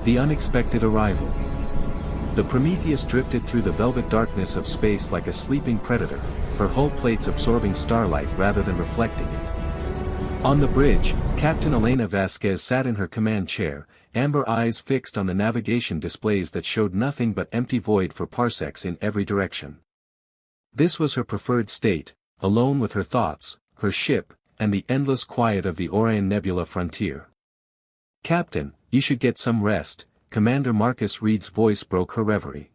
The unexpected arrival. The Prometheus drifted through the velvet darkness of space like a sleeping predator, her hull plates absorbing starlight rather than reflecting it. On the bridge, Captain Elena Vasquez sat in her command chair, amber eyes fixed on the navigation displays that showed nothing but empty void for parsecs in every direction. This was her preferred state, alone with her thoughts, her ship, and the endless quiet of the Orion Nebula frontier. "Captain, you should get some rest," Commander Marcus Reed's voice broke her reverie.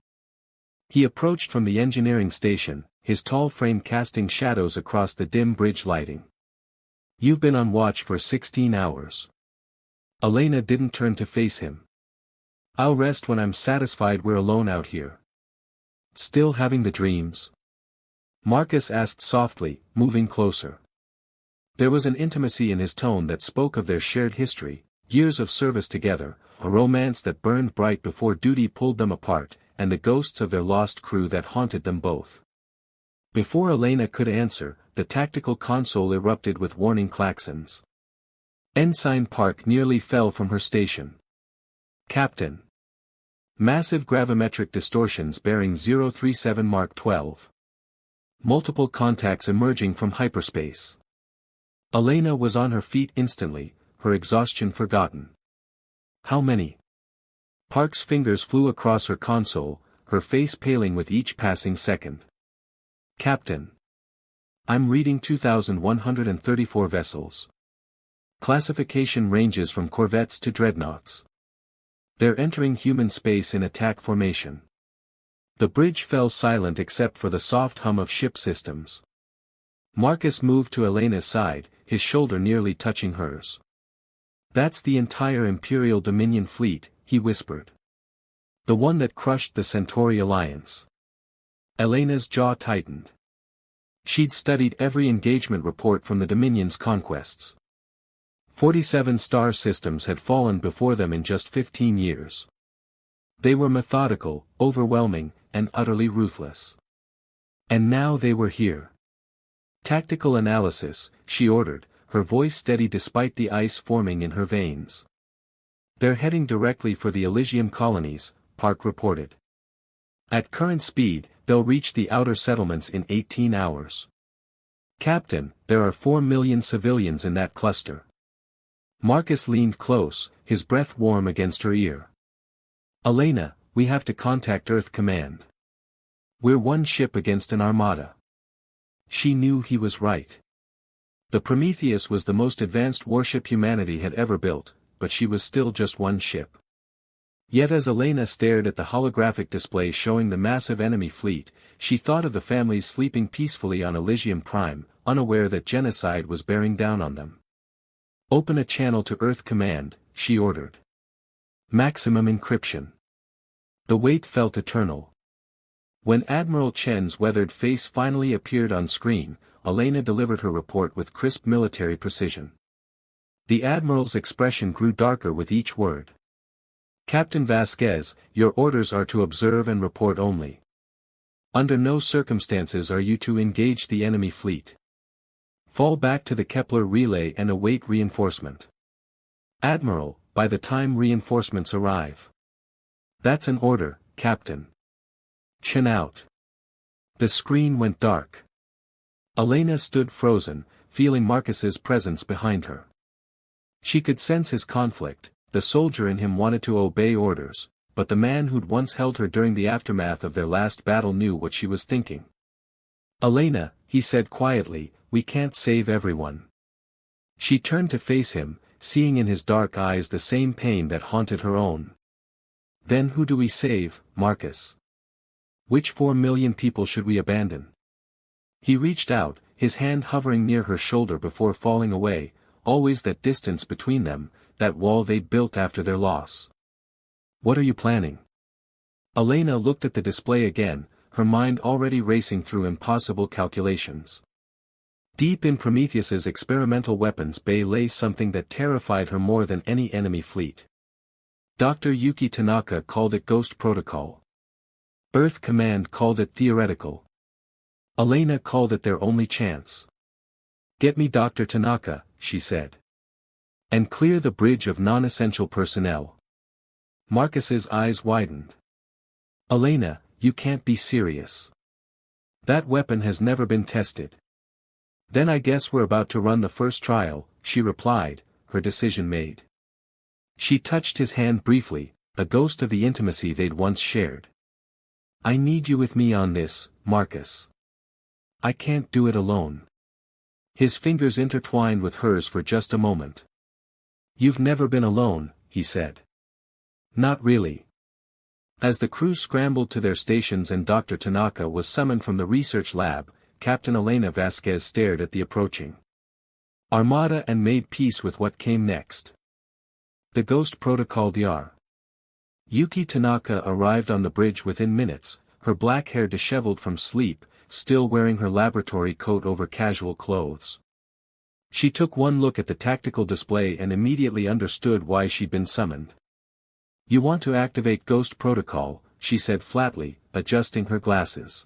He approached from the engineering station, his tall frame casting shadows across the dim bridge lighting. "You've been on watch for 16 hours. Elena didn't turn to face him. "I'll rest when I'm satisfied we're alone out here." "Still having the dreams?" Marcus asked softly, moving closer. There was an intimacy in his tone that spoke of their shared history, years of service together, a romance that burned bright before duty pulled them apart, and the ghosts of their lost crew that haunted them both. Before Elena could answer, the tactical console erupted with warning klaxons. Ensign Park nearly fell from her station. "Captain." Massive gravimetric distortions bearing 037 Mark 12. Multiple contacts emerging from hyperspace. Elena was on her feet instantly, her exhaustion forgotten. "How many?" Park's fingers flew across her console, her face paling with each passing second. "Captain. I'm reading 2,134 vessels. Classification ranges from corvettes to dreadnoughts. They're entering human space in attack formation." The bridge fell silent except for the soft hum of ship systems. Marcus moved to Elena's side, his shoulder nearly touching hers. "That's the entire Imperial Dominion fleet," he whispered. "The one that crushed the Centauri Alliance." Elena's jaw tightened. She'd studied every engagement report from the Dominion's conquests. 47 star systems had fallen before them in just 15 years. They were methodical, overwhelming, and utterly ruthless. And now they were here. "Tactical analysis," she ordered, her voice steady despite the ice forming in her veins. "They're heading directly for the Elysium colonies," Park reported. "At current speed, they'll reach the outer settlements in 18 hours. Captain, there are 4 million civilians in that cluster." Marcus leaned close, his breath warm against her ear. "Elena, we have to contact Earth Command. We're one ship against an armada." She knew he was right. The Prometheus was the most advanced warship humanity had ever built, but she was still just one ship. Yet as Elena stared at the holographic display showing the massive enemy fleet, she thought of the families sleeping peacefully on Elysium Prime, unaware that genocide was bearing down on them. "Open a channel to Earth Command," she ordered. "Maximum encryption." The wait felt eternal. When Admiral Chen's weathered face finally appeared on screen, Elena delivered her report with crisp military precision. The Admiral's expression grew darker with each word. "Captain Vasquez, your orders are to observe and report only. Under no circumstances are you to engage the enemy fleet. Fall back to the Kepler relay and await reinforcement. Admiral, by the time reinforcements arrive." "That's an order, Captain." "Chin out." The screen went dark. Elena stood frozen, feeling Marcus's presence behind her. She could sense his conflict. The soldier in him wanted to obey orders, but the man who'd once held her during the aftermath of their last battle knew what she was thinking. "Elena," he said quietly, "we can't save everyone." She turned to face him, seeing in his dark eyes the same pain that haunted her own. "Then who do we save, Marcus? Which 4 million people should we abandon?" He reached out, his hand hovering near her shoulder before falling away, always that distance between them, that wall they'd built after their loss. "What are you planning?" Elena looked at the display again, her mind already racing through impossible calculations. Deep in Prometheus's experimental weapons bay lay something that terrified her more than any enemy fleet. Dr. Yuki Tanaka called it Ghost Protocol. Earth Command called it theoretical. Elena called it their only chance. "Get me Dr. Tanaka," she said. "And clear the bridge of non-essential personnel." Marcus's eyes widened. Elena, you can't be serious. That weapon has never been tested. Then I guess we're about to run the first trial, she replied, her decision made. She touched his hand briefly, a ghost of the intimacy they'd once shared. I need you with me on this, Marcus. I can't do it alone. His fingers intertwined with hers for just a moment. You've never been alone, he said. Not really. As the crew scrambled to their stations and Dr. Tanaka was summoned from the research lab, Captain Elena Vasquez stared at the approaching armada and made peace with what came next. The Ghost Protocol Dr. Yuki Tanaka arrived on the bridge within minutes, her black hair disheveled from sleep, still wearing her laboratory coat over casual clothes. She took one look at the tactical display and immediately understood why she'd been summoned. You want to activate Ghost Protocol, she said flatly, adjusting her glasses.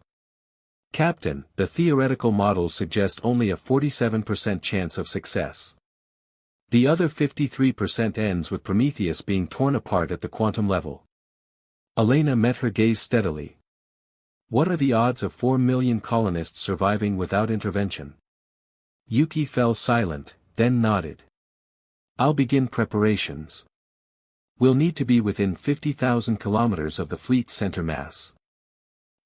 Captain, the theoretical models suggest only a 47% chance of success. The other 53% ends with Prometheus being torn apart at the quantum level. Elena met her gaze steadily. What are the odds of 4 million colonists surviving without intervention? Yuki fell silent, then nodded. I'll begin preparations. We'll need to be within 50,000 kilometers of the fleet's center mass.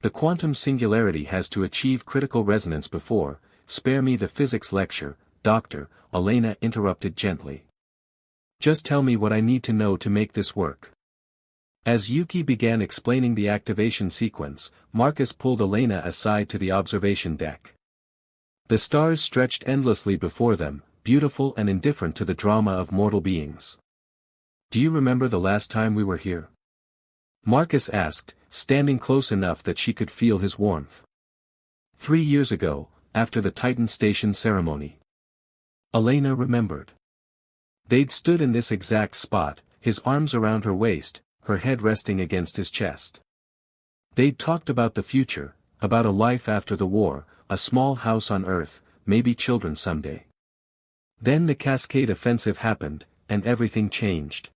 The quantum singularity has to achieve critical resonance before, spare me the physics lecture, Doctor, Elena interrupted gently. Just tell me what I need to know to make this work. As Yuki began explaining the activation sequence, Marcus pulled Elena aside to the observation deck. The stars stretched endlessly before them, beautiful and indifferent to the drama of mortal beings. Do you remember the last time we were here? Marcus asked, standing close enough that she could feel his warmth. 3 years ago, after the Titan Station ceremony. Elena remembered. They'd stood in this exact spot, his arms around her waist, her head resting against his chest. They'd talked about the future, about a life after the war, a small house on Earth, maybe children someday. Then the Cascade Offensive happened, and everything changed.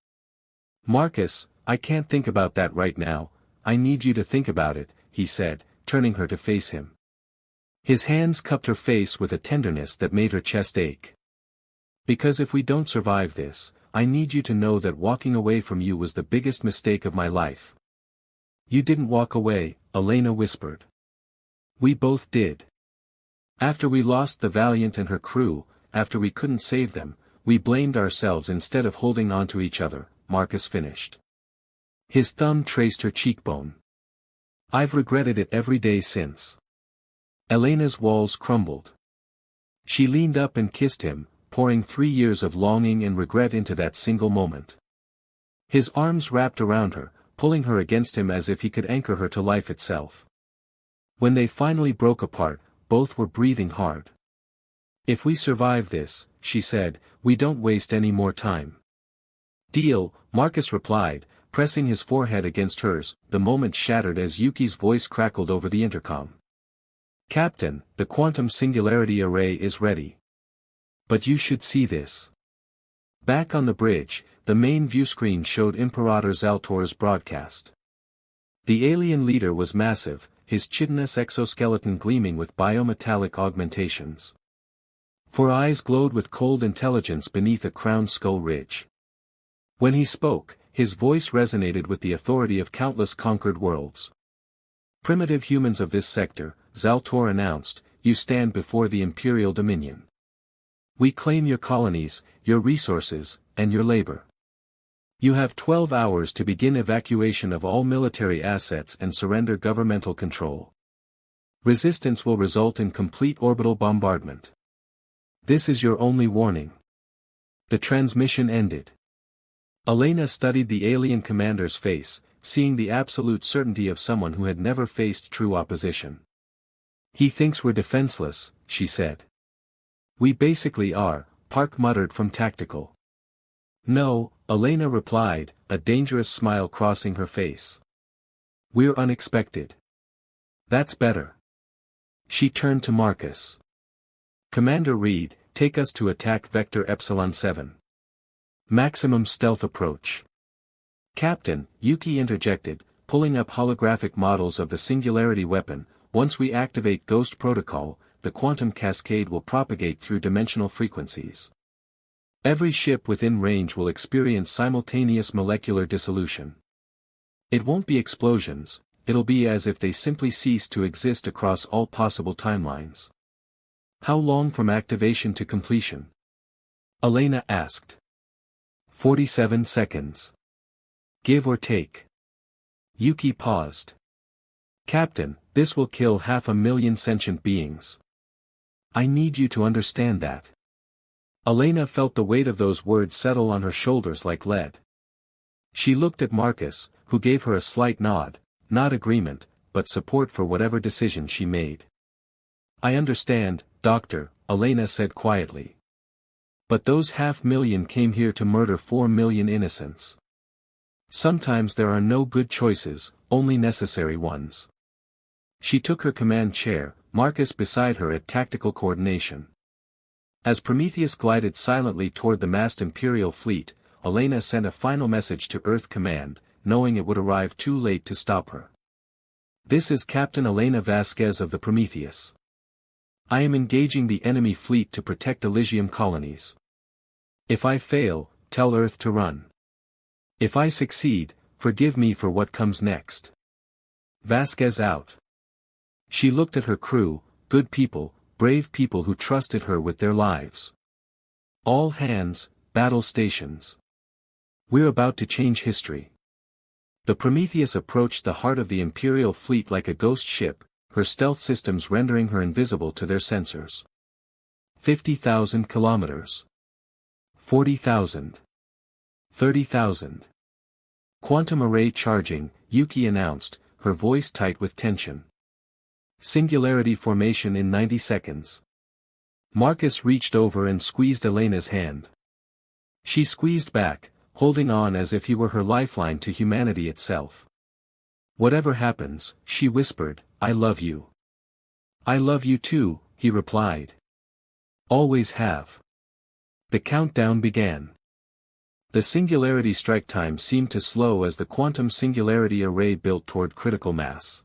Marcus, I can't think about that right now, I need you to think about it, he said, turning her to face him. His hands cupped her face with a tenderness that made her chest ache. Because if we don't survive this, I need you to know that walking away from you was the biggest mistake of my life. You didn't walk away, Elena whispered. We both did. After we lost the Valiant and her crew, after we couldn't save them, we blamed ourselves instead of holding on to each other, Marcus finished. His thumb traced her cheekbone. I've regretted it every day since. Elena's walls crumbled. She leaned up and kissed him, pouring 3 years of longing and regret into that single moment. His arms wrapped around her, pulling her against him as if he could anchor her to life itself. When they finally broke apart, both were breathing hard. If we survive this, she said, we don't waste any more time. Deal, Marcus replied, pressing his forehead against hers. The moment shattered as Yuki's voice crackled over the intercom. Captain, the quantum singularity array is ready. But you should see this. Back on the bridge, the main viewscreen showed Imperator Zaltor's broadcast. The alien leader was massive, his chitinous exoskeleton gleaming with biometallic augmentations. 4 eyes glowed with cold intelligence beneath a crowned skull ridge. When he spoke, his voice resonated with the authority of countless conquered worlds. Primitive humans of this sector, Zaltor announced, you stand before the Imperial Dominion. We claim your colonies, your resources, and your labor. You have 12 hours to begin evacuation of all military assets and surrender governmental control. Resistance will result in complete orbital bombardment. This is your only warning. The transmission ended. Elena studied the alien commander's face, seeing the absolute certainty of someone who had never faced true opposition. He thinks we're defenseless, she said. We basically are, Park muttered from tactical. No, Elena replied, a dangerous smile crossing her face. We're unexpected. That's better. She turned to Marcus. Commander Reed, take us to attack Vector Epsilon 7. Maximum stealth approach. Captain, Yuki interjected, pulling up holographic models of the singularity weapon. Once we activate Ghost Protocol, the quantum cascade will propagate through dimensional frequencies. Every ship within range will experience simultaneous molecular dissolution. It won't be explosions, it'll be as if they simply cease to exist across all possible timelines. How long from activation to completion? Elena asked. 47 seconds. Give or take. Yuki paused. Captain, this will kill 500,000 sentient beings. I need you to understand that. Elena felt the weight of those words settle on her shoulders like lead. She looked at Marcus, who gave her a slight nod, not agreement, but support for whatever decision she made. I understand, Doctor, Elena said quietly. But those 500,000 came here to murder 4 million innocents. Sometimes there are no good choices, only necessary ones. She took her command chair, Marcus beside her at tactical coordination. As Prometheus glided silently toward the massed Imperial fleet, Elena sent a final message to Earth Command, knowing it would arrive too late to stop her. This is Captain Elena Vasquez of the Prometheus. I am engaging the enemy fleet to protect Elysium colonies. If I fail, tell Earth to run. If I succeed, forgive me for what comes next. Vasquez out. She looked at her crew, good people, brave people who trusted her with their lives. All hands, battle stations. We're about to change history. The Prometheus approached the heart of the Imperial fleet like a ghost ship, her stealth systems rendering her invisible to their sensors. 50,000 kilometers. 40,000. 30,000. Quantum array charging, Yuki announced, her voice tight with tension. Singularity formation in 90 seconds. Marcus reached over and squeezed Elena's hand. She squeezed back, holding on as if he were her lifeline to humanity itself. Whatever happens, she whispered, I love you. I love you too, he replied. Always have. The countdown began. The singularity strike time seemed to slow as the quantum singularity array built toward critical mass.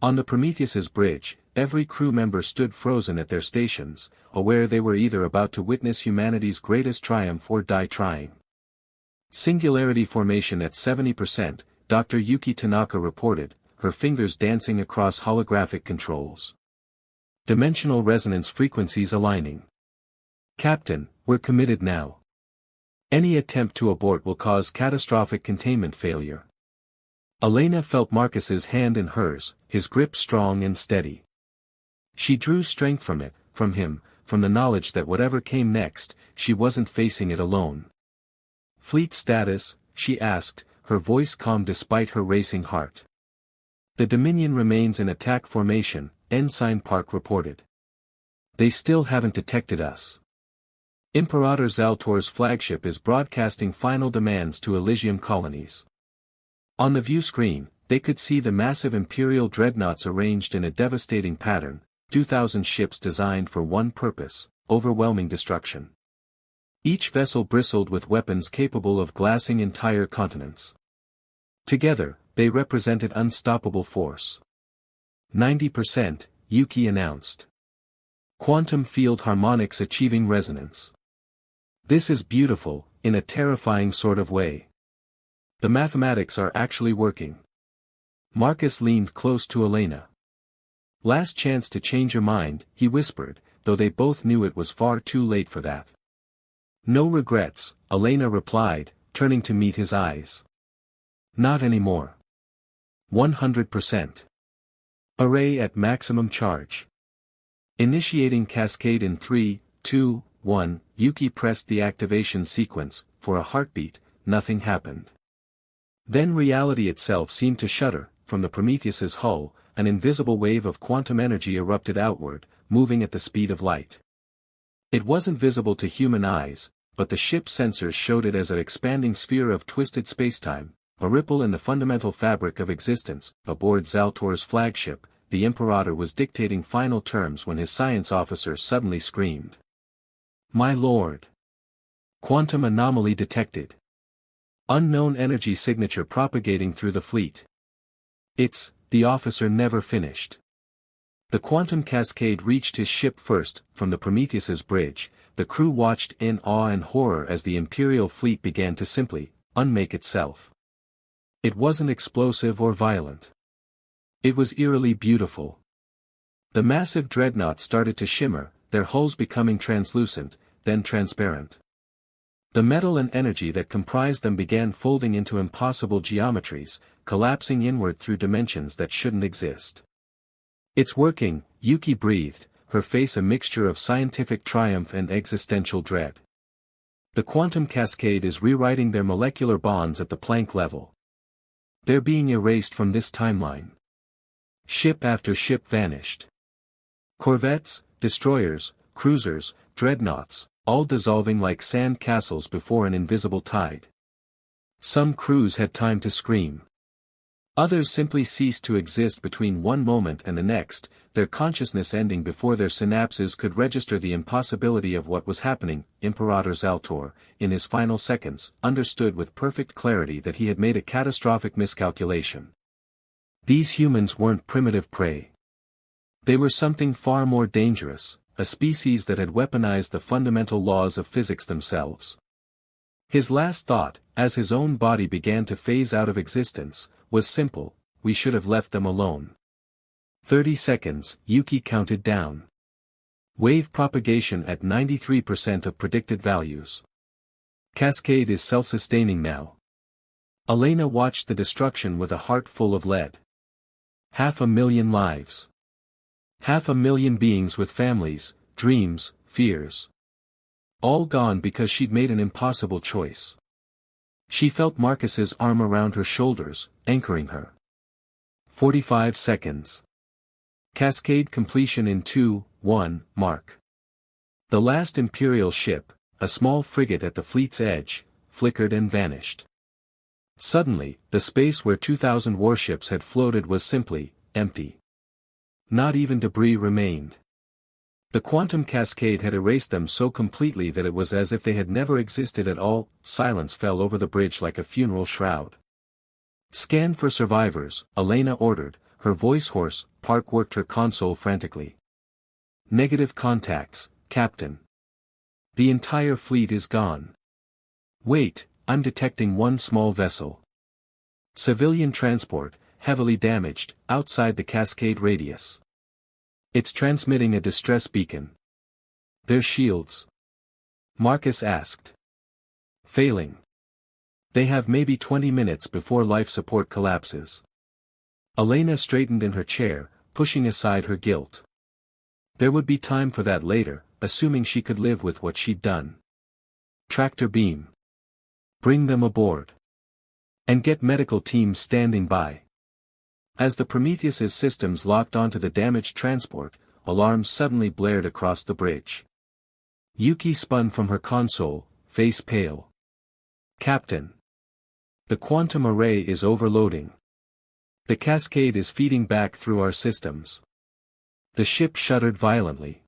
On the Prometheus's bridge, every crew member stood frozen at their stations, aware they were either about to witness humanity's greatest triumph or die trying. Singularity formation at 70%, Dr. Yuki Tanaka reported, her fingers dancing across holographic controls. Dimensional resonance frequencies aligning. Captain, we're committed now. Any attempt to abort will cause catastrophic containment failure. Elena felt Marcus's hand in hers, his grip strong and steady. She drew strength from it, from him, from the knowledge that whatever came next, she wasn't facing it alone. Fleet status, she asked, her voice calm despite her racing heart. The Dominion remains in attack formation, Ensign Park reported. They still haven't detected us. Imperator Zaltor's flagship is broadcasting final demands to Elysium colonies. On the view screen, they could see the massive Imperial dreadnoughts arranged in a devastating pattern, 2,000 ships designed for one purpose, overwhelming destruction. Each vessel bristled with weapons capable of glassing entire continents. Together, they represented unstoppable force. 90%, Yuki announced. Quantum field harmonics achieving resonance. This is beautiful, in a terrifying sort of way. The mathematics are actually working. Marcus leaned close to Elena. Last chance to change your mind, he whispered, though they both knew it was far too late for that. No regrets, Elena replied, turning to meet his eyes. Not anymore. 100%. Array at maximum charge. Initiating cascade in 3, 2, 1, Yuki pressed the activation sequence, for a heartbeat, nothing happened. Then reality itself seemed to shudder, from the Prometheus's hull, an invisible wave of quantum energy erupted outward, moving at the speed of light. It wasn't visible to human eyes, but the ship's sensors showed it as an expanding sphere of twisted spacetime, a ripple in the fundamental fabric of existence. Aboard Zaltor's flagship, the Imperator was dictating final terms when his science officer suddenly screamed. My lord! Quantum anomaly detected. Unknown energy signature propagating through the fleet. The officer never finished. The quantum cascade reached his ship first. From the Prometheus's bridge, the crew watched in awe and horror as the Imperial fleet began to simply unmake itself. It wasn't explosive or violent. It was eerily beautiful. The massive dreadnoughts started to shimmer, their hulls becoming translucent, then transparent. The metal and energy that comprised them began folding into impossible geometries, collapsing inward through dimensions that shouldn't exist. "It's working," Yuki breathed, her face a mixture of scientific triumph and existential dread. "The quantum cascade is rewriting their molecular bonds at the Planck level. They're being erased from this timeline." Ship after ship vanished. Corvettes, destroyers, cruisers, dreadnoughts, all dissolving like sand castles before an invisible tide. Some crews had time to scream. Others simply ceased to exist between one moment and the next, their consciousness ending before their synapses could register the impossibility of what was happening. Imperator Zaltor, in his final seconds, understood with perfect clarity that he had made a catastrophic miscalculation. These humans weren't primitive prey. They were something far more dangerous, a species that had weaponized the fundamental laws of physics themselves. His last thought, as his own body began to phase out of existence, was simple: we should have left them alone. 30 seconds, Yuki counted down. Wave propagation at 93% of predicted values. Cascade is self-sustaining now. Elena watched the destruction with a heart full of lead. 500,000 lives. 500,000 beings with families, dreams, fears. All gone because she'd made an impossible choice. She felt Marcus's arm around her shoulders, anchoring her. 45 seconds. Cascade completion in 2, 1, mark. The last Imperial ship, a small frigate at the fleet's edge, flickered and vanished. Suddenly, the space where 2,000 warships had floated was simply empty. Not even debris remained. The quantum cascade had erased them so completely that it was as if they had never existed at all. Silence fell over the bridge like a funeral shroud. "Scan for survivors," Elena ordered, her voice hoarse. Park worked her console frantically. "Negative contacts, Captain. The entire fleet is gone." "Wait, I'm detecting one small vessel. Civilian transport, heavily damaged, outside the cascade radius. It's transmitting a distress beacon." "Their shields?" Marcus asked. "Failing. They have maybe 20 minutes before life support collapses." Elena straightened in her chair, pushing aside her guilt. There would be time for that later, assuming she could live with what she'd done. "Tractor beam. Bring them aboard. And get medical teams standing by." As the Prometheus's systems locked onto the damaged transport, alarms suddenly blared across the bridge. Yuki spun from her console, face pale. "Captain. The quantum array is overloading. The cascade is feeding back through our systems." The ship shuddered violently.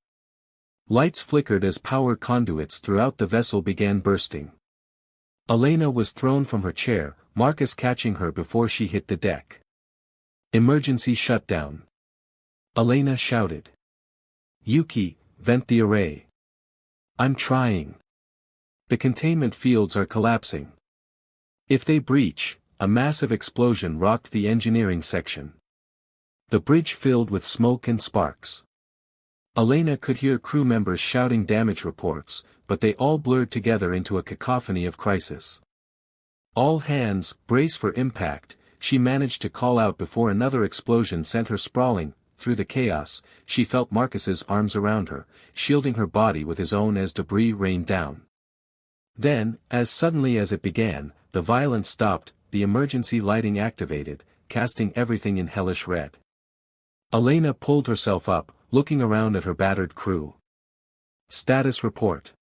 Lights flickered as power conduits throughout the vessel began bursting. Elena was thrown from her chair, Marcus catching her before she hit the deck. "Emergency shutdown." Elena shouted. "Yuki, vent the array." "I'm trying. The containment fields are collapsing. If they breach," a massive explosion rocked the engineering section. The bridge filled with smoke and sparks. Elena could hear crew members shouting damage reports, but they all blurred together into a cacophony of crisis. "All hands, brace for impact," she managed to call out before another explosion sent her sprawling. Through the chaos, she felt Marcus's arms around her, shielding her body with his own as debris rained down. Then, as suddenly as it began, the violence stopped, the emergency lighting activated, casting everything in hellish red. Elena pulled herself up, looking around at her battered crew. "Status report.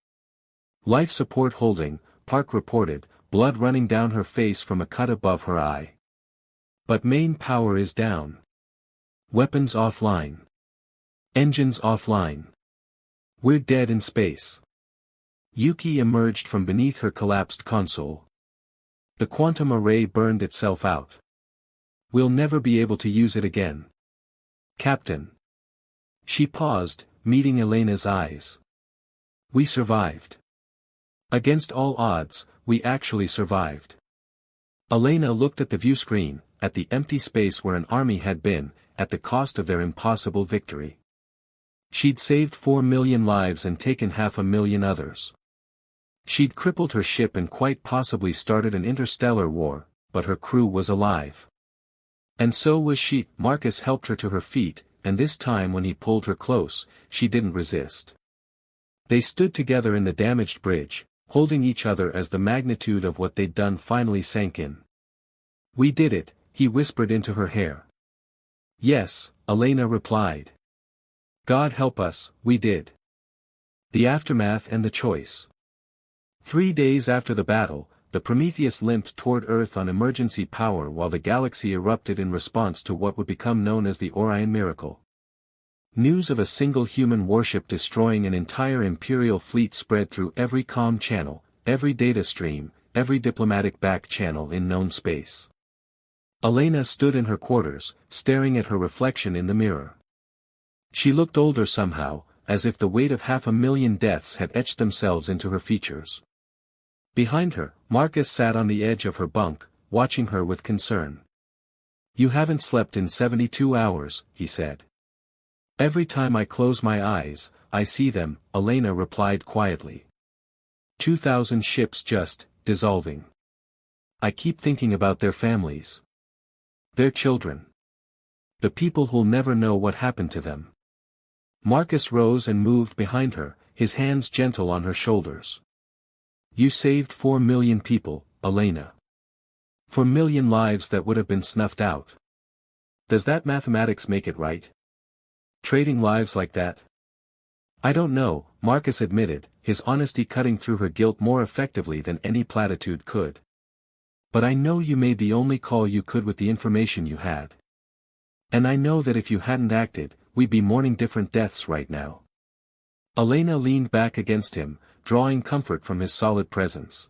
Life support holding," Park reported, blood running down her face from a cut above her eye. "But main power is down. Weapons offline. Engines offline. We're dead in space." Yuki emerged from beneath her collapsed console. The quantum array burned itself out. We'll never be able to use it again. Captain. She paused, meeting Elena's eyes. We survived. Against all odds, we actually survived. Elena looked at the view screen, at the empty space where an army had been, at the cost of their impossible victory. She'd saved 4 million lives and taken 500,000 others. She'd crippled her ship and quite possibly started an interstellar war, but her crew was alive. And so was she. Marcus helped her to her feet, and this time when he pulled her close, she didn't resist. They stood together in the damaged bridge, holding each other as the magnitude of what they'd done finally sank in. We did it, he whispered into her hair. Yes, Elena replied. God help us, we did. The aftermath and the choice. 3 days after the battle, the Prometheus limped toward Earth on emergency power while the galaxy erupted in response to what would become known as the Orion Miracle. News of a single human warship destroying an entire Imperial fleet spread through every comm channel, every data stream, every diplomatic back channel in known space. Elena stood in her quarters, staring at her reflection in the mirror. She looked older somehow, as if the weight of 500,000 deaths had etched themselves into her features. Behind her, Marcus sat on the edge of her bunk, watching her with concern. You haven't slept in 72 hours, he said. Every time I close my eyes, I see them, Elena replied quietly. 2,000 ships just, dissolving. I keep thinking about their families. Their children. The people who'll never know what happened to them. Marcus rose and moved behind her, his hands gentle on her shoulders. You saved 4 million people, Elena. 4 million lives that would have been snuffed out. Does that mathematics make it right? Trading lives like that? I don't know, Marcus admitted, his honesty cutting through her guilt more effectively than any platitude could. But I know you made the only call you could with the information you had. And I know that if you hadn't acted, we'd be mourning different deaths right now. Elena leaned back against him, drawing comfort from his solid presence.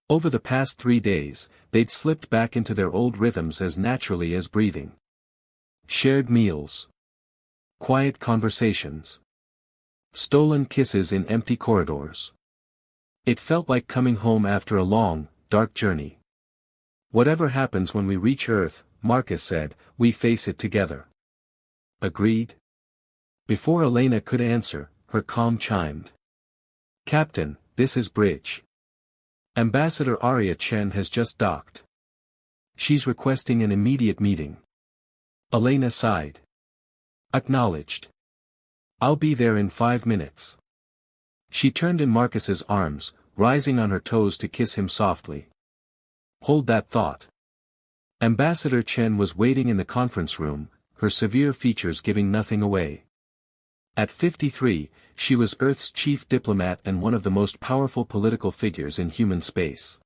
Over the past 3 days, they'd slipped back into their old rhythms as naturally as breathing. Shared meals. Quiet conversations. Stolen kisses in empty corridors. It felt like coming home after a long, dark journey. Whatever happens when we reach Earth, Marcus said, we face it together. Agreed? Before Elena could answer, her comm chimed. Captain, this is Bridge. Ambassador Arya Chen has just docked. She's requesting an immediate meeting. Elena sighed. Acknowledged. I'll be there in 5 minutes. She turned in Marcus's arms, rising on her toes to kiss him softly. Hold that thought. Ambassador Chen was waiting in the conference room, her severe features giving nothing away. At 53, she was Earth's chief diplomat and one of the most powerful political figures in human space.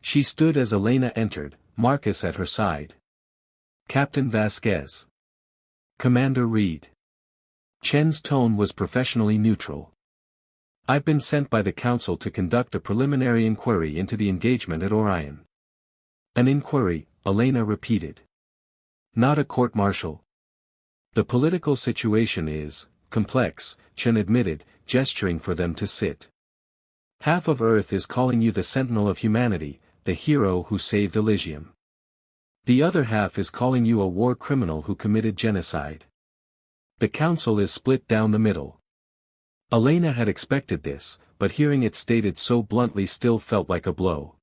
She stood as Elena entered, Marcus at her side. Captain Vasquez. Commander Reed. Chen's tone was professionally neutral. I've been sent by the Council to conduct a preliminary inquiry into the engagement at Orion. An inquiry, Elena repeated. Not a court-martial. The political situation is complex, Chen admitted, gesturing for them to sit. Half of Earth is calling you the Sentinel of Humanity, the hero who saved Elysium. The other half is calling you a war criminal who committed genocide. The Council is split down the middle. Elena had expected this, but hearing it stated so bluntly still felt like a blow.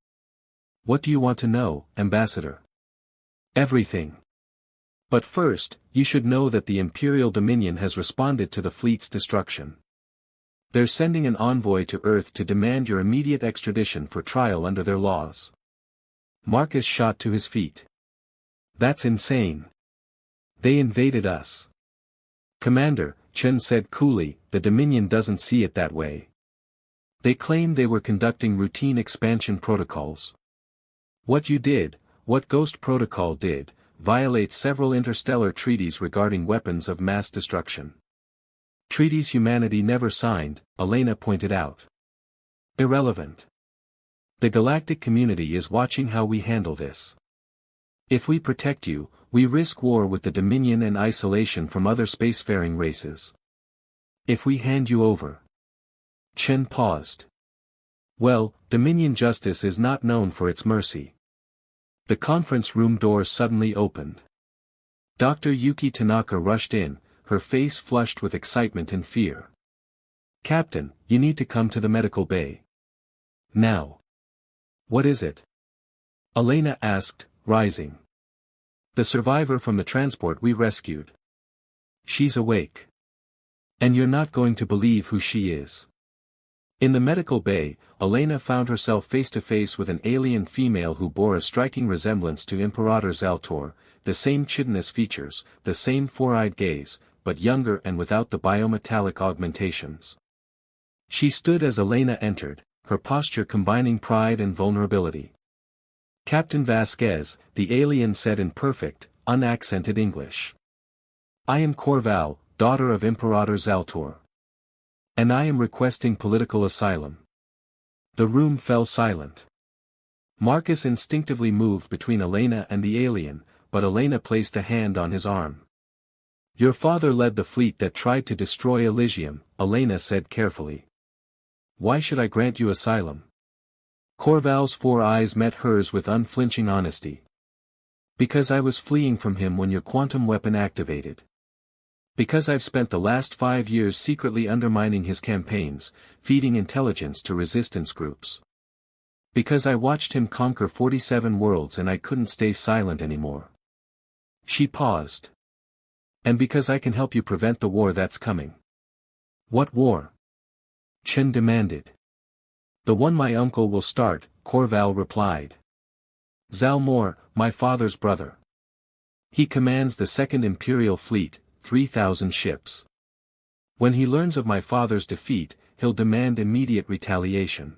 What do you want to know, Ambassador? Everything. But first, you should know that the Imperial Dominion has responded to the fleet's destruction. They're sending an envoy to Earth to demand your immediate extradition for trial under their laws. Marcus shot to his feet. That's insane. They invaded us. Commander, Chen said coolly, the Dominion doesn't see it that way. They claim they were conducting routine expansion protocols. What you did, what Ghost Protocol did, violates several interstellar treaties regarding weapons of mass destruction. Treaties humanity never signed, Elena pointed out. Irrelevant. The galactic community is watching how we handle this. If we protect you, we risk war with the Dominion and isolation from other spacefaring races. If we hand you over. Chen paused. Well, Dominion justice is not known for its mercy. The conference room door suddenly opened. Dr. Yuki Tanaka rushed in, her face flushed with excitement and fear. Captain, you need to come to the medical bay. Now. What is it? Elena asked, rising. The survivor from the transport we rescued. She's awake. And you're not going to believe who she is. In the medical bay, Elena found herself face to face with an alien female who bore a striking resemblance to Imperator Zaltor, the same chitinous features, the same four-eyed gaze, but younger and without the biometallic augmentations. She stood as Elena entered, her posture combining pride and vulnerability. Captain Vasquez, the alien said in perfect, unaccented English. I am Corval, daughter of Imperator Zaltor. And I am requesting political asylum. The room fell silent. Marcus instinctively moved between Elena and the alien, but Elena placed a hand on his arm. Your father led the fleet that tried to destroy Elysium, Elena said carefully. Why should I grant you asylum? Corval's four eyes met hers with unflinching honesty. Because I was fleeing from him when your quantum weapon activated. Because I've spent the last 5 years secretly undermining his campaigns, feeding intelligence to resistance groups. Because I watched him conquer 47 worlds and I couldn't stay silent anymore. She paused. And because I can help you prevent the war that's coming. What war? Chen demanded. The one my uncle will start, Corval replied. Zalmor, my father's brother. He commands the Second Imperial Fleet, 3,000 ships. When he learns of my father's defeat, he'll demand immediate retaliation.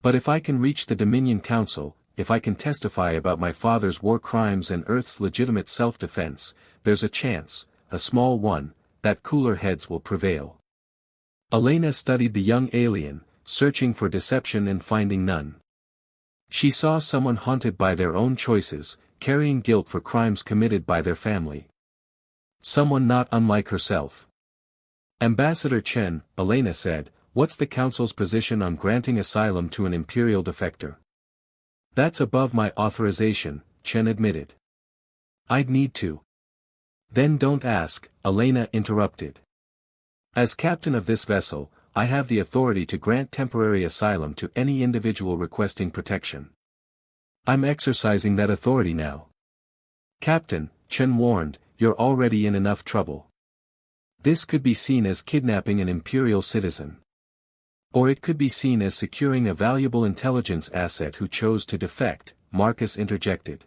But if I can reach the Dominion Council, if I can testify about my father's war crimes and Earth's legitimate self-defense, there's a chance, a small one, that cooler heads will prevail. Elena studied the young alien, searching for deception and finding none. She saw someone haunted by their own choices, carrying guilt for crimes committed by their family. Someone not unlike herself. Ambassador Chen, Elena said, what's the Council's position on granting asylum to an Imperial defector? That's above my authorization, Chen admitted. I'd need to. Then don't ask, Elena interrupted. As captain of this vessel, I have the authority to grant temporary asylum to any individual requesting protection. I'm exercising that authority now. Captain, Chen warned, you're already in enough trouble. This could be seen as kidnapping an Imperial citizen. Or it could be seen as securing a valuable intelligence asset who chose to defect, Marcus interjected.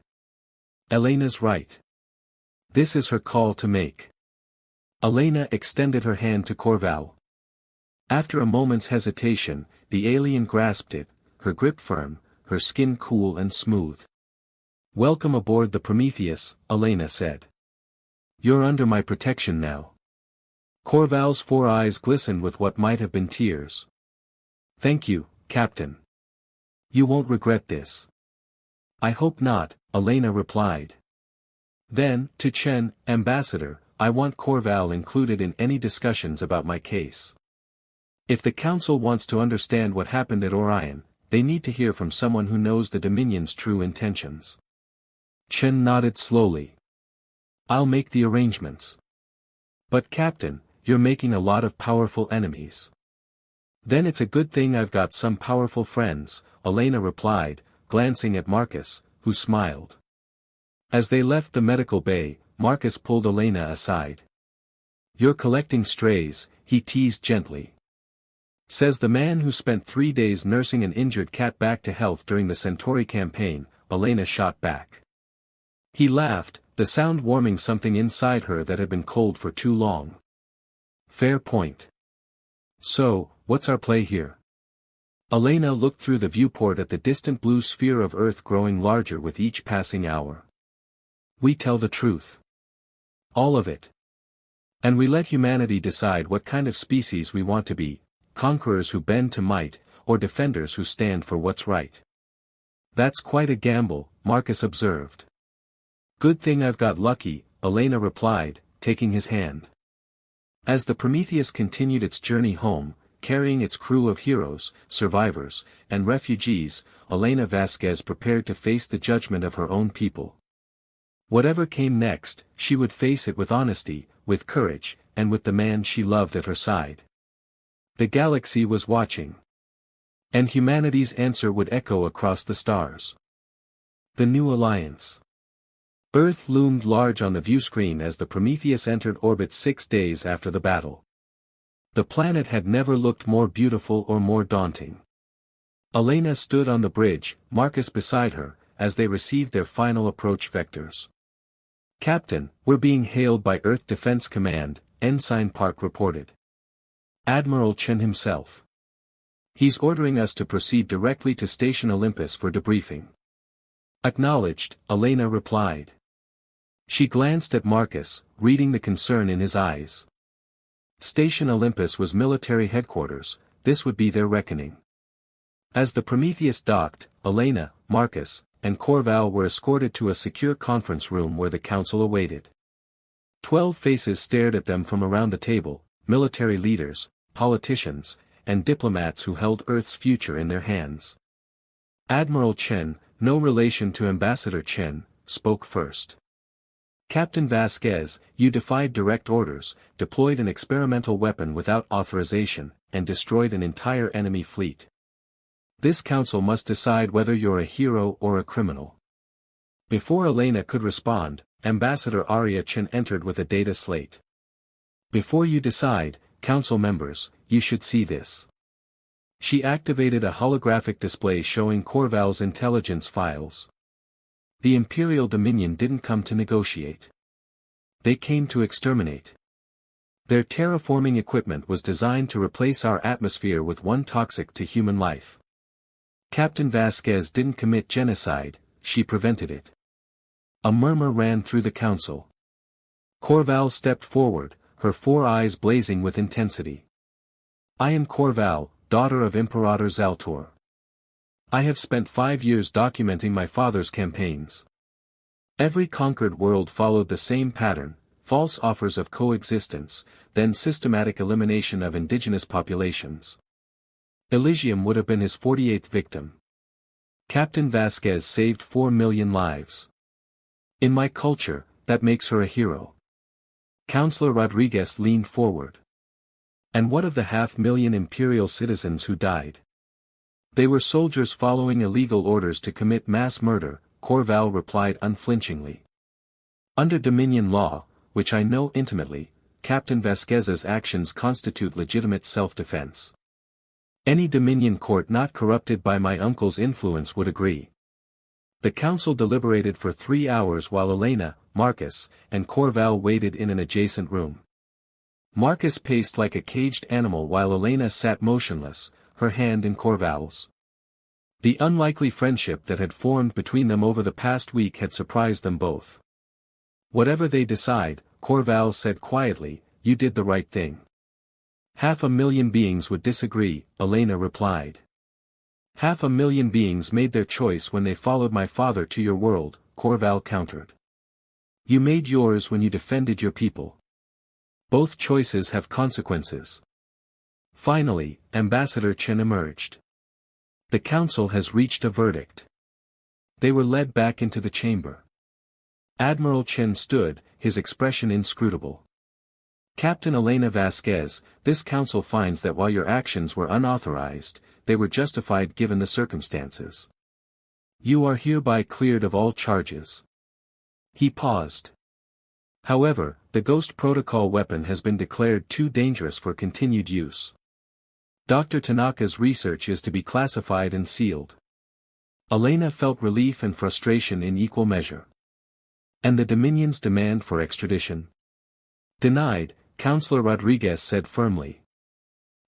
Elena's right. This is her call to make. Elena extended her hand to Corval. After a moment's hesitation, the alien grasped it, her grip firm, her skin cool and smooth. Welcome aboard the Prometheus, Elena said. You're under my protection now. Corval's four eyes glistened with what might have been tears. Thank you, Captain. You won't regret this. I hope not, Elena replied. Then, to Chen, Ambassador, I want Corval included in any discussions about my case. If the Council wants to understand what happened at Orion, they need to hear from someone who knows the Dominion's true intentions. Chen nodded slowly. I'll make the arrangements. But Captain, you're making a lot of powerful enemies. Then it's a good thing I've got some powerful friends, Elena replied, glancing at Marcus, who smiled. As they left the medical bay, Marcus pulled Elena aside. You're collecting strays, he teased gently. Says the man who spent 3 days nursing an injured cat back to health during the Centauri campaign, Elena shot back. He laughed, the sound warming something inside her that had been cold for too long. Fair point. So, what's our play here? Elena looked through the viewport at the distant blue sphere of Earth growing larger with each passing hour. We tell the truth. All of it. And we let humanity decide what kind of species we want to be, conquerors who bend to might, or defenders who stand for what's right. That's quite a gamble, Marcus observed. Good thing I've got lucky, Elena replied, taking his hand. As the Prometheus continued its journey home, carrying its crew of heroes, survivors, and refugees, Elena Vasquez prepared to face the judgment of her own people. Whatever came next, she would face it with honesty, with courage, and with the man she loved at her side. The galaxy was watching. And humanity's answer would echo across the stars. The New Alliance. Earth loomed large on the viewscreen as the Prometheus entered orbit 6 days after the battle. The planet had never looked more beautiful or more daunting. Elena stood on the bridge, Marcus beside her, as they received their final approach vectors. "Captain, we're being hailed by Earth Defense Command," Ensign Park reported. "Admiral Chen himself. He's ordering us to proceed directly to Station Olympus for debriefing." "Acknowledged," Elena replied. She glanced at Marcus, reading the concern in his eyes. Station Olympus was military headquarters, this would be their reckoning. As the Prometheus docked, Elena, Marcus, and Corval were escorted to a secure conference room where the council awaited. 12 faces stared at them from around the table, military leaders, politicians, and diplomats who held Earth's future in their hands. Admiral Chen, no relation to Ambassador Chen, spoke first. "Captain Vasquez, you defied direct orders, deployed an experimental weapon without authorization, and destroyed an entire enemy fleet. This council must decide whether you're a hero or a criminal." Before Elena could respond, Ambassador Arya Chen entered with a data slate. "Before you decide, council members, you should see this." She activated a holographic display showing Corval's intelligence files. The Imperial Dominion didn't come to negotiate. They came to exterminate. Their terraforming equipment was designed to replace our atmosphere with one toxic to human life. Captain Vasquez didn't commit genocide, she prevented it. A murmur ran through the council. Corval stepped forward, her 4 eyes blazing with intensity. "I am Corval, daughter of Imperator Zaltor. I have spent 5 years documenting my father's campaigns. Every conquered world followed the same pattern, false offers of coexistence, then systematic elimination of indigenous populations. Elysium would have been his 48th victim. Captain Vasquez saved 4 million lives. In my culture, that makes her a hero." Councillor Rodriguez leaned forward. "And what of the 500,000 Imperial citizens who died? They were soldiers following illegal orders to commit mass murder," Corval replied unflinchingly. "Under Dominion law, which I know intimately, Captain Vasquez's actions constitute legitimate self-defense. Any Dominion court not corrupted by my uncle's influence would agree." The council deliberated for 3 hours while Elena, Marcus, and Corval waited in an adjacent room. Marcus paced like a caged animal while Elena sat motionless, her hand in Corval's. The unlikely friendship that had formed between them over the past week had surprised them both. "Whatever they decide," Corval said quietly, "you did the right thing." 500,000 beings would disagree, Elena replied. 500,000 beings made their choice when they followed my father to your world, Corval countered. You made yours when you defended your people. Both choices have consequences. Finally, Ambassador Chen emerged. The council has reached a verdict. They were led back into the chamber. Admiral Chen stood, his expression inscrutable. "Captain Elena Vasquez, this council finds that while your actions were unauthorized, they were justified given the circumstances. You are hereby cleared of all charges." He paused. "However, the Ghost Protocol weapon has been declared too dangerous for continued use. Dr. Tanaka's research is to be classified and sealed." Elena felt relief and frustration in equal measure. "And the Dominion's demand for extradition?" "Denied," Councillor Rodriguez said firmly.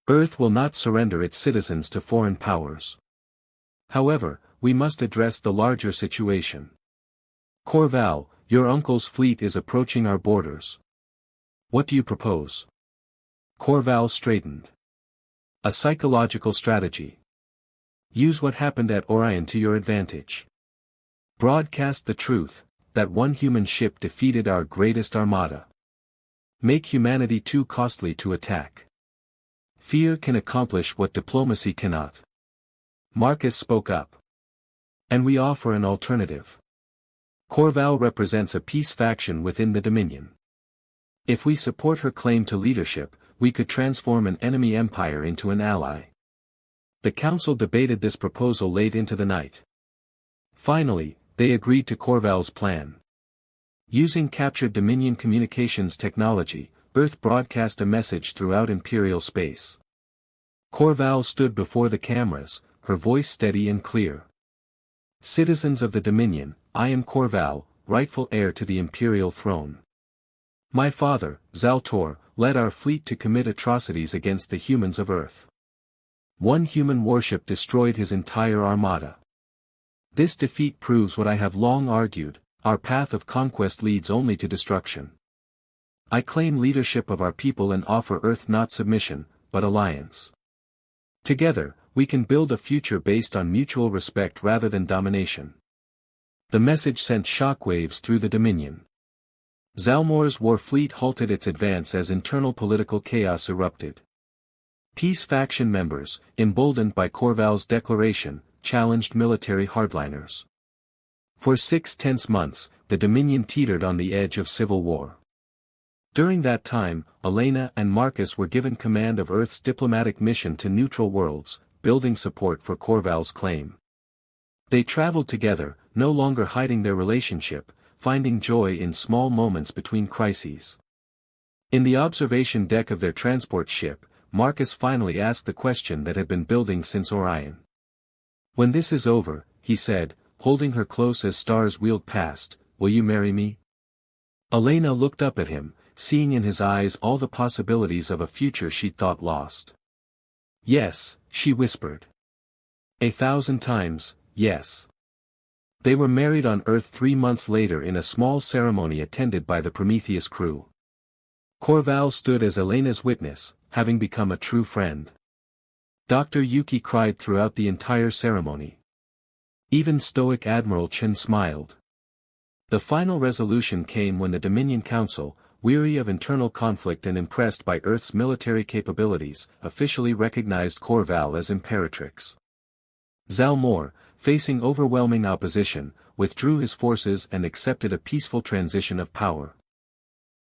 "Earth will not surrender its citizens to foreign powers. However, we must address the larger situation. Corval, your uncle's fleet is approaching our borders. What do you propose?" Corval straightened. "A psychological strategy. Use what happened at Orion to your advantage. Broadcast the truth, that one human ship defeated our greatest armada. Make humanity too costly to attack. Fear can accomplish what diplomacy cannot. Marcus spoke up. And we offer an alternative. Corval represents a peace faction within the Dominion. If we support her claim to leadership, we could transform an enemy empire into an ally. The council debated this proposal late into the night. Finally, they agreed to Corval's plan. Using captured Dominion communications technology, Earth broadcast a message throughout Imperial space. Corval stood before the cameras, her voice steady and clear. Citizens of the Dominion, I am Corval, rightful heir to the Imperial throne. My father, Zaltor, led our fleet to commit atrocities against the humans of Earth. One human warship destroyed his entire armada. This defeat proves what I have long argued, our path of conquest leads only to destruction. I claim leadership of our people and offer Earth not submission, but alliance. Together, we can build a future based on mutual respect rather than domination. The message sent shockwaves through the Dominion. Zalmor's war fleet halted its advance as internal political chaos erupted. Peace faction members, emboldened by Corval's declaration, challenged military hardliners. For 6 tense months, the Dominion teetered on the edge of civil war. During that time, Elena and Marcus were given command of Earth's diplomatic mission to neutral worlds, building support for Corval's claim. They traveled together, no longer hiding their relationship, finding joy in small moments between crises. In the observation deck of their transport ship, Marcus finally asked the question that had been building since Orion. When this is over, he said, holding her close as stars wheeled past, will you marry me? Elena looked up at him, seeing in his eyes all the possibilities of a future she'd thought lost. Yes, she whispered. 1,000 times, yes. They were married on Earth 3 months later in a small ceremony attended by the Prometheus crew. Corval stood as Elena's witness, having become a true friend. Dr. Yuki cried throughout the entire ceremony. Even stoic Admiral Chen smiled. The final resolution came when the Dominion Council, weary of internal conflict and impressed by Earth's military capabilities, officially recognized Corval as Imperatrix. Zalmor, facing overwhelming opposition, withdrew his forces and accepted a peaceful transition of power.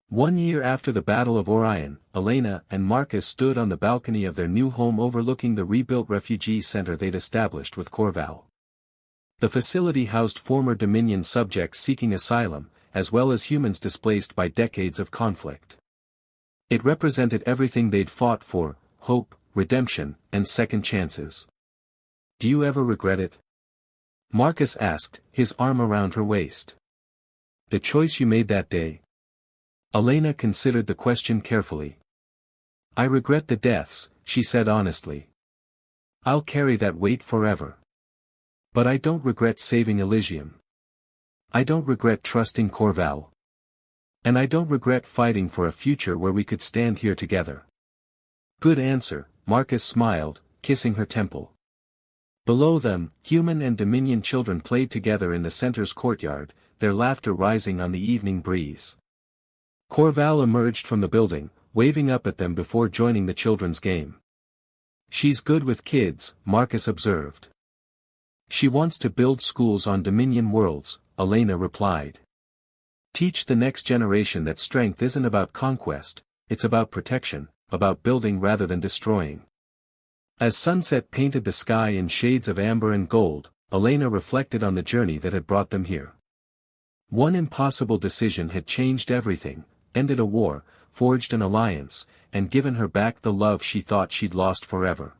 1 year after the Battle of Orion, Elena and Marcus stood on the balcony of their new home overlooking the rebuilt refugee center they'd established with Corval. The facility housed former Dominion subjects seeking asylum, as well as humans displaced by decades of conflict. It represented everything they'd fought for: hope, redemption, and second chances. Do you ever regret it? Marcus asked, his arm around her waist. The choice you made that day? Elena considered the question carefully. I regret the deaths, she said honestly. I'll carry that weight forever. But I don't regret saving Elysium. I don't regret trusting Corval. And I don't regret fighting for a future where we could stand here together. Good answer, Marcus smiled, kissing her temple. Below them, human and Dominion children played together in the center's courtyard, their laughter rising on the evening breeze. Corval emerged from the building, waving up at them before joining the children's game. She's good with kids, Marcus observed. She wants to build schools on Dominion worlds, Elena replied. Teach the next generation that strength isn't about conquest, it's about protection, about building rather than destroying. As sunset painted the sky in shades of amber and gold, Elena reflected on the journey that had brought them here. One impossible decision had changed everything, ended a war, forged an alliance, and given her back the love she thought she'd lost forever.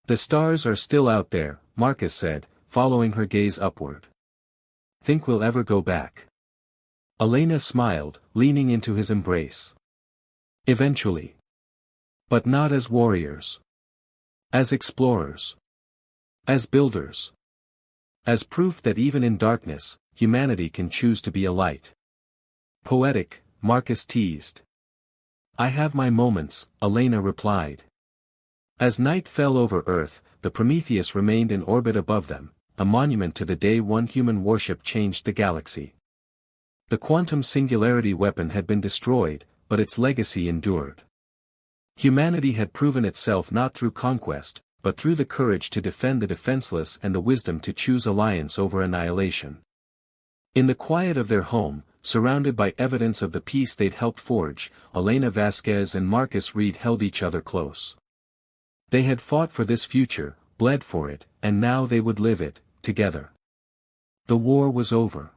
The stars are still out there, Marcus said, following her gaze upward. Think we'll ever go back? Elena smiled, leaning into his embrace. Eventually. But not as warriors. As explorers. As builders. As proof that even in darkness, humanity can choose to be a light. Poetic, Marcus teased. I have my moments, Elena replied. As night fell over Earth, the Prometheus remained in orbit above them, a monument to the day one human warship changed the galaxy. The quantum singularity weapon had been destroyed, but its legacy endured. Humanity had proven itself not through conquest, but through the courage to defend the defenseless and the wisdom to choose alliance over annihilation. In the quiet of their home, surrounded by evidence of the peace they'd helped forge, Elena Vasquez and Marcus Reed held each other close. They had fought for this future, bled for it, and now they would live it, together. The war was over.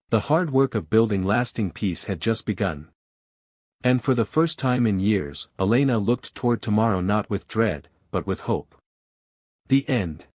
The hard work of building lasting peace had just begun. And for the first time in years, Elena looked toward tomorrow not with dread, but with hope. The end.